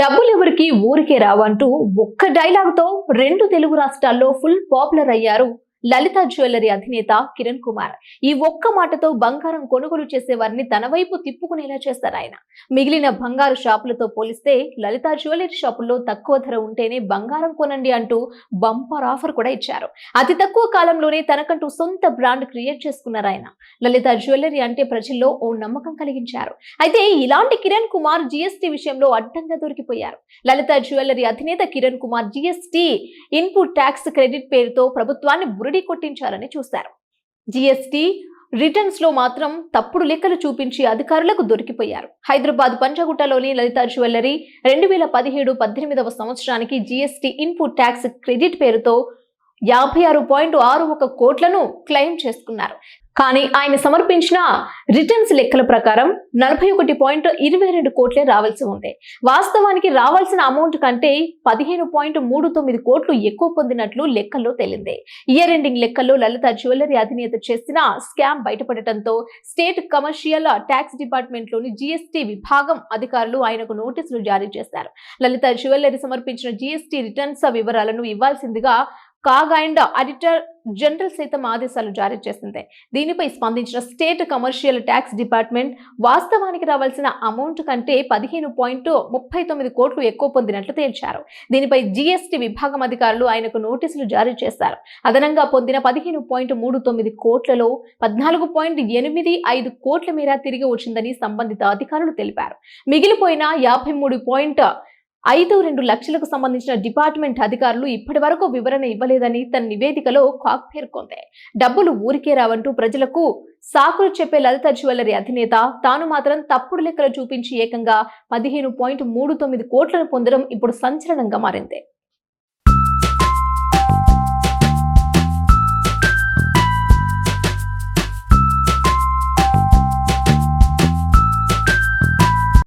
డబ్బులెవరికి ఊరికే రావంటూ ఒక్క డైలాగ్తో 2 తెలుగు రాష్ట్రాల్లో ఫుల్ పాపులర్ అయ్యారు లలిత జ్యువెలరీ అధినేత కిరణ్ కుమార్. ఈ ఒక్క మాటతో బంగారం కొనుగోలు చేసే వారిని తన వైపు తిప్పుకునేలా చేస్తారు ఆయన. మిగిలిన బంగారు షాపులతో పోలిస్తే లలిత జ్యువెలరీ షాపుల్లో తక్కువ ధర ఉంటేనే బంగారం కొనండి అంటూ బంపర్ ఆఫర్ కూడా ఇచ్చారు. అతి తక్కువ కాలంలోనే తనకంటూ సొంత బ్రాండ్ క్రియేట్ చేసుకున్నారు ఆయన. లలిత జ్యువెలరీ అంటే ప్రజల్లో ఓ నమ్మకం కలిగించారు. అయితే ఇలాంటి కిరణ్ కుమార్ జీఎస్టీ విషయంలో అడ్డంగా దొరికిపోయారు. లలిత జ్యువెలరీ అధినేత Kiran Kumar GST input tax credit పేరుతో ప్రభుత్వాన్ని బురిడి కొట్టించాలని చూశారు. జీఎస్టీ రిటర్న్స్ లో మాత్రం తప్పుడు లెక్కలు చూపించి అధికారులకు దొరికిపోయారు. హైదరాబాద్ పంజగుట్టలోని లలిత జ్యువెలరీ 2017-18వ సంవత్సరానికి జీఎస్టీ ఇన్పుట్ ట్యాక్స్ క్రెడిట్ పేరుతో 56.61 కోట్లను క్లెయిమ్ చేసుకున్నారు. కానీ ఆయన సమర్పించిన రిటర్న్స్ లెక్కల ప్రకారం 41.22 కోట్లే రావాల్సి ఉంది. వాస్తవానికి రావాల్సిన అమౌంట్ కంటే 15.39 కోట్లు ఎక్కువ పొందినట్లు లెక్కల్లో తేలింది. ఇయర్ ఎండింగ్ లెక్కల్లో లలిత జ్యువెలరీ అధినేత చేసిన స్కామ్ బయటపడటంతో స్టేట్ కమర్షియల్ ట్యాక్స్ డిపార్ట్మెంట్ లోని జీఎస్టీ విభాగం అధికారులు ఆయనకు నోటీసులు జారీ చేశారు. లలిత జ్యువెలరీ సమర్పించిన జీఎస్టీ రిటర్న్స్ వివరాలను ఇవ్వాల్సిందిగా కాగ్ అండ్ ఆడిటర్ జనరల్ సైతం ఆదేశాలు జారీ చేసింది. దీనిపై స్పందించిన స్టేట్ కమర్షియల్ ట్యాక్స్ డిపార్ట్మెంట్ వాస్తవానికి రావాల్సిన అమౌంట్ కంటే 15.39 కోట్లు ఎక్కువ పొందినట్లు తేల్చారు. దీనిపై జీఎస్టీ విభాగం అధికారులు ఆయనకు నోటీసులు జారీ చేశారు. అదనంగా పొందిన 15.39 కోట్లలో 14.85 కోట్ల మేర తిరిగి వచ్చిందని సంబంధిత అధికారులు తెలిపారు. మిగిలిపోయిన 53.52 లక్షలకు సంబంధించిన డిపార్ట్మెంట్ అధికారులు ఇప్పటి వరకు వివరణ ఇవ్వలేదని తన నివేదికలో కాగ్ పేర్కొంది. డబ్బులు ఊరికే రావంటూ ప్రజలకు సాకులు చెప్పే లలిత జ్యువెలరీ అధినేత తాను మాత్రం తప్పుడు లెక్కలు చూపించి ఏకంగా 15.39 కోట్లను పొందడం ఇప్పుడు సంచలనంగా మారింది.